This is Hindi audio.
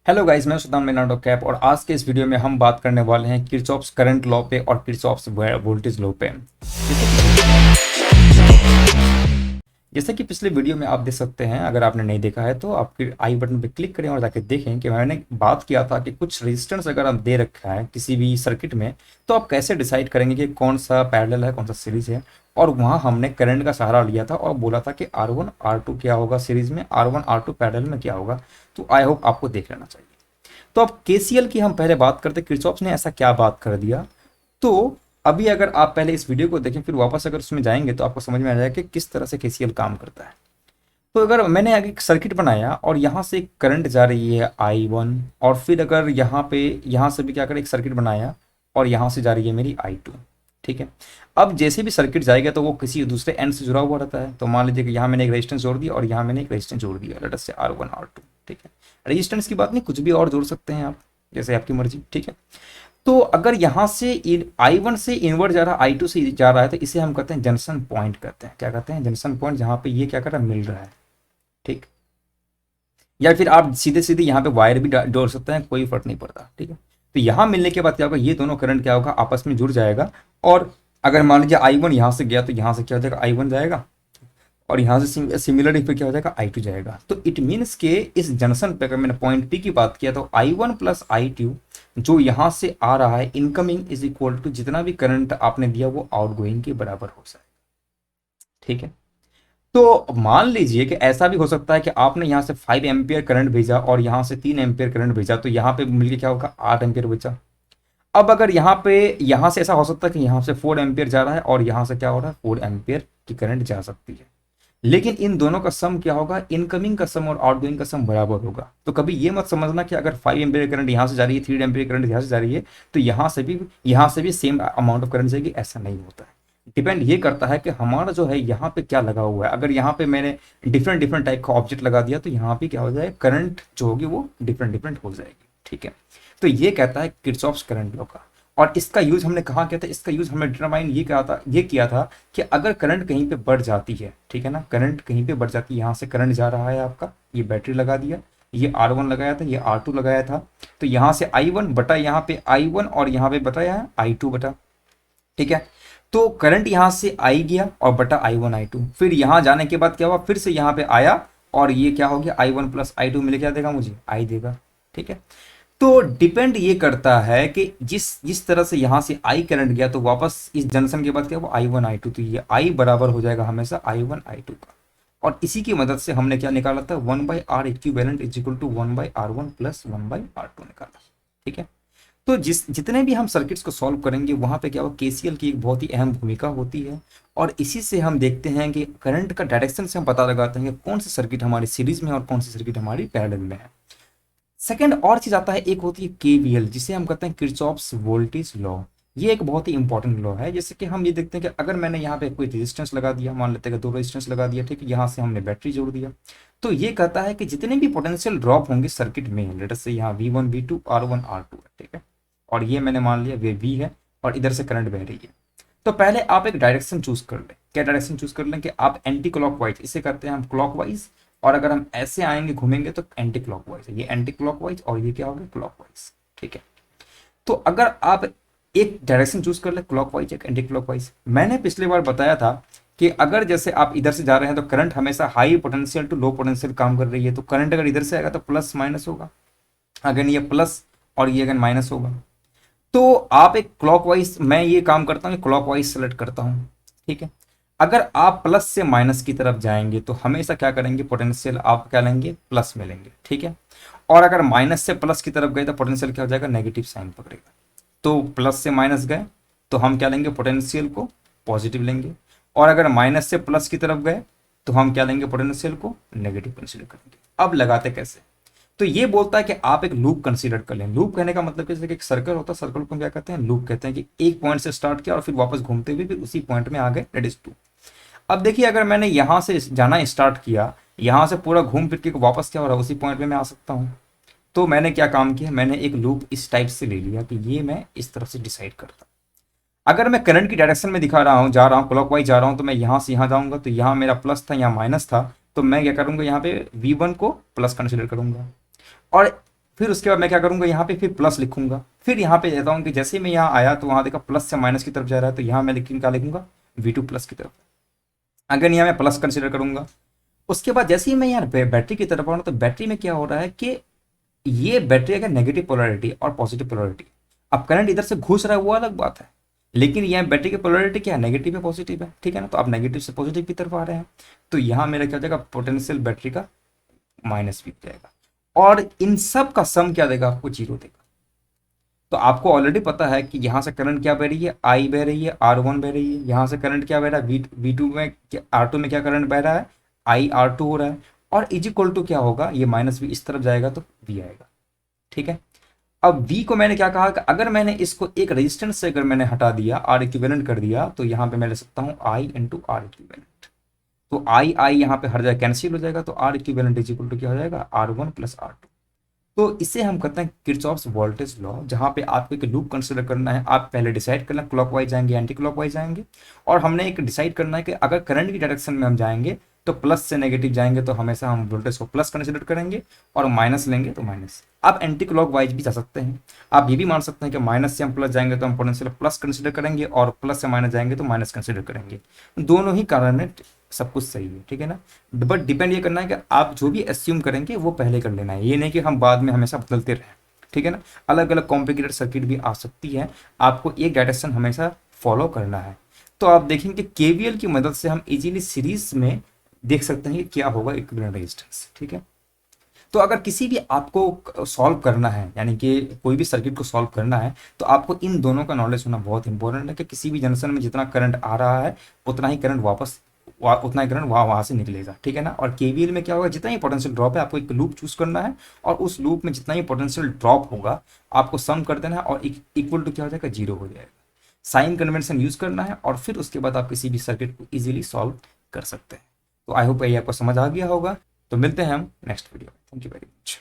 हेलो गाइस, मैं सुदाम लेनार्डो कैप और आज के इस वीडियो में हम बात करने वाले हैं किरचॉफ्स करंट लॉ पे और किरचॉफ्स वोल्टेज लॉ पे। जैसे कि पिछले वीडियो में आप देख सकते हैं, अगर आपने नहीं देखा है तो आपके आई बटन पे क्लिक करें और जाके देखें कि मैंने बात किया था कि कुछ रेजिस्टेंस अगर आप दे रखा है किसी भी सर्किट में तो आप कैसे डिसाइड करेंगे कि कौन सा पैरेलल है कौन सा सीरीज है। और वहाँ हमने करंट का सहारा लिया था और बोला था कि R1 R2 क्या होगा सीरीज में, R1 R2 पैरेलल में क्या होगा। तो आई होप आपको देख लेना चाहिए। तो अब केसीएल की हम पहले बात करते, किरचॉफ ने ऐसा क्या बात कर दिया। तो अभी अगर आप पहले इस वीडियो को देखें फिर वापस अगर उसमें जाएंगे तो आपको समझ में आ जाएगा कि किस तरह से केसीएल काम करता है। तो अगर मैंने आगे एक सर्किट बनाया और यहाँ से करंट जा रही है I1 और फिर अगर यहाँ से भी क्या करें एक सर्किट बनाया और यहाँ से जा रही है मेरी I2। ठीक है। अब जैसे भी सर्किट जाएगा तो वो किसी दूसरे एंड से जुड़ा हुआ रहता है। तो मान लीजिए कि यहाँ मैंने एक रेजिस्टेंस जोड़ दिया और यहाँ मैंने एक रेजिस्टेंस जोड़ दिया, लेट अस से R1 R2। ठीक है। रेजिस्टेंस की बात नहीं, कुछ भी और जोड़ सकते हैं आप, जैसे आपकी मर्जी। ठीक है। तो अगर यहाँ से I1 से इनवर्ट जा रहा है, I2 से जा रहा है, तो इसे हम कहते हैं जंक्शन पॉइंट कहते हैं। क्या कहते हैं? जंक्शन पॉइंट, जहाँ पे ये क्या कर रहा है, मिल रहा है। ठीक। या फिर आप सीधे सीधे यहाँ पे वायर भी जोड़ सकते हैं, कोई फर्क नहीं पड़ता। ठीक है। तो यहाँ मिलने के बाद क्या होगा, ये दोनों करंट क्या होगा, आपस में जुड़ जाएगा। और अगर मान लीजिए I1 यहाँ से गया तो यहाँ से क्या हो जाएगा, I1 जाएगा और यहाँ से सिमिलरली फिर क्या हो जाएगा, I2 जाएगा। तो इट मीन्स के इस जंक्शन पे अगर मैंने पॉइंट P की बात किया तो I1 प्लस I2 जो यहाँ से आ रहा है इनकमिंग इज इक्वल टू जितना भी करंट आपने दिया वो आउटगोइंग के बराबर हो जाएगा। ठीक है। तो मान लीजिए कि ऐसा भी हो सकता है कि आपने यहाँ से 5 एम्पियर करंट भेजा और यहाँ से 3 एम्पियर करंट भेजा, तो यहाँ पे मिलके क्या होगा, 8 एम्पियर बचा। अब अगर यहाँ से ऐसा हो सकता है कि यहाँ से 4 एम्पियर जा रहा है और यहाँ से क्या हो रहा है, 4 एम्पियर की करंट जा सकती है। लेकिन इन दोनों का सम क्या होगा, इनकमिंग का सम और आउटगोइंग का सम बराबर होगा। तो कभी ये मत समझना कि अगर 5 एम्पियर करंट यहाँ से जा रही है, 3 एम्पियर करंट यहाँ से जा रही है तो यहाँ से भी सेम अमाउंट ऑफ करंट जाएगी, ऐसा नहीं होता है। डिपेंड ये करता है कि हमारा जो है यहाँ पे क्या लगा हुआ है। अगर यहाँ पे मैंने डिफरेंट डिफरेंट टाइप का ऑब्जेक्ट लगा दिया तो यहाँ पे क्या हो जाएगा, करंट जो होगी वो डिफरेंट डिफरेंट हो जाएगी। ठीक है। तो ये कहता है किरचॉफ्स करंट लॉ का। और इसका यूज हमने कहाँ किया था, इसका यूज हमने डिटरमाइन ये किया था कि अगर करंट कहीं पे बढ़ जाती है, ठीक है ना, करंट कहीं पे बढ़ जाती है, यहाँ से करंट जा रहा है आपका, ये बैटरी लगा दिया, ये R1 लगाया था, ये R2 लगाया था, तो यहाँ से I1 बटा यहाँ पे I1 और यहाँ पे बटा यहाँ I2 बटा। ठीक है। तो करंट यहाँ से आई गया और बटा I1 I2, फिर यहाँ जाने के बाद क्या हुआ, फिर से यहाँ पे आया और ये क्या हो गया, I1 प्लस I2 मिले क्या देगा मुझे, I देगा। ठीक है। तो डिपेंड ये करता है कि जिस तरह से यहाँ से I करंट गया तो वापस इस जंक्शन के बाद क्या हुआ, I1 I2, तो ये I बराबर हो जाएगा हमेशा I1 I2 का। और इसी की मदद से हमने क्या निकाला था, 1/R equivalent is equal to 1/R1 plus 1/R2 निकाला। ठीक है। तो जितने भी हम सर्किट्स को सॉल्व करेंगे वहां पे क्या होगा, केसीएल की एक बहुत ही अहम भूमिका होती है। और इसी से हम देखते हैं कि करंट का डायरेक्शन से हम पता लगाते हैं कि कौन सी सर्किट हमारी सीरीज में है और कौन सी सर्किट हमारी पैरेलल में है। सेकंड और चीज आता है, एक होती है केवीएल, जिसे हम कहते हैं किरचॉफ्स वोल्टेज लॉ। ये एक बहुत ही इंपॉर्टेंट लॉ है। जैसे कि हम ये देखते हैं कि अगर मैंने यहाँ पे कोई रेजिस्टेंस लगा दिया, मान लेते हैं कि 2 रेजिस्टेंस लगा दिया, ठीक है, यहाँ से हमने बैटरी जोड़ दिया, तो ये कहता है कि जितने भी पोटेंशियल ड्रॉप होंगे सर्किट में, लेट अस से यहाँ V1 V2 R1 R2 है, ठीक है, और ये मैंने मान लिया वे V है और इधर से करंट बह रही है। तो पहले आप एक डायरेक्शन चूज कर लें। क्या डायरेक्शन चूज कर लें कि आप एंटी क्लॉकवाइज, इसे करते हैं हम क्लॉकवाइज, और अगर हम ऐसे आएंगे घूमेंगे तो एंटी क्लॉकवाइज है, ये एंटी क्लॉकवाइज और ये क्या होगा, क्लॉकवाइज। ठीक है। तो अगर आप एक डायरेक्शन चूज कर ले, क्लॉकवाइज एक एंटी क्लॉकवाइज, मैंने पिछली बार बताया था कि अगर जैसे आप इधर से जा रहे हैं तो करंट हमेशा high potential to low potential काम कर रही है। तो करंट अगर इधर से आएगा तो प्लस माइनस होगा, अगर ये प्लस और ये अगर माइनस होगा। तो आप एक क्लॉकवाइज, मैं ये काम करता हूँ क्लॉकवाइज सेलेक्ट करता हूँ। ठीक है। अगर आप प्लस से माइनस की तरफ जाएंगे तो हमेशा क्या करेंगे, पोटेंशियल आप क्या लेंगे, प्लस में लेंगे। ठीक है। और अगर माइनस से प्लस की तरफ गए तो पोटेंशियल क्या हो जाएगा, नेगेटिव साइन पकड़ेगा। तो प्लस से माइनस गए तो हम क्या लेंगे, पोटेंशियल को पॉजिटिव लेंगे, और अगर माइनस से प्लस की तरफ गए तो हम क्या लेंगे, पोटेंशियल को नेगेटिव कंसीडर करेंगे। अब लगाते कैसे, तो ये बोलता है कि आप एक लूप कंसीडर कर लें। लूप कहने का मतलब जैसे कि एक सर्कल होता है, सर्कल को क्या कहते हैं, लूप कहते हैं, कि एक पॉइंट से स्टार्ट किया और फिर वापस घूमते हुए फिर उसी पॉइंट में आ गए, दैट इज 2। अब देखिए अगर मैंने यहां से जाना स्टार्ट किया, यहां से पूरा घूम फिर के वापस क्या हो रहा है, उसी पॉइंट में मैं आ सकता हूं। तो मैंने क्या काम किया, मैंने एक लूप इस टाइप से ले लिया कि ये मैं इस तरफ से डिसाइड करता। अगर मैं करंट की डायरेक्शन में दिखा रहा हूँ, जा रहा हूँ क्लॉकवाइज जा रहा हूँ, तो मैं यहाँ से यहाँ जाऊँगा, तो यहाँ मेरा प्लस था, यहाँ माइनस था, तो मैं क्या करूँगा, यहाँ पे V1 को प्लस कंसिडर करूँगा। और फिर उसके बाद मैं क्या करूंगा, यहाँ पे फिर प्लस लिखूंगा, फिर यहाँ पे कहता हूँ कि जैसे ही मैं यहाँ आया तो वहाँ देखा प्लस से माइनस की तरफ जा रहा है, तो यहाँ मैं क्या लिखूंगा, V2 प्लस की तरफ। अगर यहाँ मैं प्लस कंसिडर करूंगा, उसके बाद जैसे ही मैं यहाँ बैटरी की तरफ आऊँ तो बैटरी में क्या हो रहा है कि ये बैटरी का नेगेटिव पोलैरिटी और पॉजिटिव पोलैरिटी। अब करंट इधर से घुस रहा है वो अलग बात है, लेकिन यहाँ बैटरी की पोलैरिटी क्या है, नेगेटिव है पॉजिटिव है, ठीक है ना। तो आप नेगेटिव से पॉजिटिव की तरफ आ रहे हैं, तो यहाँ मेरा क्या हो जाएगा, पोटेंशियल बैटरी का माइनस भी हो जाएगा, और इन सब का सम क्या देगा, आपको जीरो देगा। तो आपको ऑलरेडी पता है कि यहाँ से करंट क्या बह रही है, आई बह रही है, R1 बह रही है, यहाँ से करंट क्या बह रहा है, V2 में, R2 में क्या करंट बह रहा है, आई R2 हो रहा है, और इज इक्वल टू क्या होगा, ये माइनस भी इस तरफ जाएगा तो V आएगा, ठीक है। अब V को मैंने क्या कहा कि अगर मैंने इसको एक रेजिस्टेंस से अगर मैंने हटा दिया, R इक्विवेलेंट कर दिया, तो यहाँ पे मैं ले सकता हूँ I इंटू R इक्विवेलेंट। तो I यहाँ पे हर जगह कैंसिल हो जाएगा, तो R equivalent is equal to क्या हो जाएगा, R1 प्लस R2। तो इसे हम कहते हैं किरचॉफ्स वोल्टेज लॉ, जहां पे आपको एक लूप कंसिडर करना है। आप पहले डिसाइड करना क्लॉकवाइज जाएंगे एंटी क्लॉकवाइज जाएंगे, और हमने एक डिसाइड करना है कि अगर करंट की डायरेक्शन में हम जाएंगे तो प्लस से नेगेटिव जाएंगे तो हमेशा हम वोल्टेज को प्लस कंसिडर करेंगे, और माइनस लेंगे तो माइनस। आप एंटी क्लॉकवाइज भी जा सकते हैं, आप ये भी मान सकते हैं कि माइनस से हम प्लस जाएंगे तो हम पोटेंशियल प्लस कंसिडर करेंगे, और प्लस से माइनस जाएंगे तो माइनस कंसिडर करेंगे। दोनों ही कारण है, सब कुछ सही है, ठीक है ना। बट डिपेंड ये करना है कि आप जो भी एस्यूम करेंगे वो पहले कर लेना है, ये नहीं कि हम बाद में हमेशा बदलते रहें, ठीक है ना। अलग अलग कॉम्प्लिकेटेड सर्किट भी आ सकती है, आपको एक डायरेक्शन हमेशा फॉलो करना है। तो आप देखेंगे केवीएल की मदद से हम इजीली सीरीज में देख सकते हैं कि क्या होगा इक्विवेलेंट रेजिस्टेंस, ठीक है। तो अगर किसी भी आपको सॉल्व करना है, यानी कि कोई भी सर्किट को सॉल्व करना है, तो आपको इन दोनों का नॉलेज होना बहुत इंपॉर्टेंट है कि किसी भी जंक्शन में जितना करंट आ रहा है उतना ही करंट वापस उतना ही करंट वहाँ से निकलेगा, ठीक है ना। और केवीएल में क्या होगा, जितना ही पोटेंशियल ड्रॉप है आपको एक लूप चूज करना है, और उस लूप में जितना ही पोटेंशियल ड्रॉप होगा आपको सम कर देना है, और इक्वल टू क्या हो जाएगा, जीरो हो जाएगा। साइन कन्वेंशन यूज करना है, और फिर उसके बाद आप किसी भी सर्किट को इजीली सॉल्व कर सकते हैं। तो आई होप ये आपको समझ आ गया होगा। तो मिलते हैं हम नेक्स्ट वीडियो में। Thank you very much.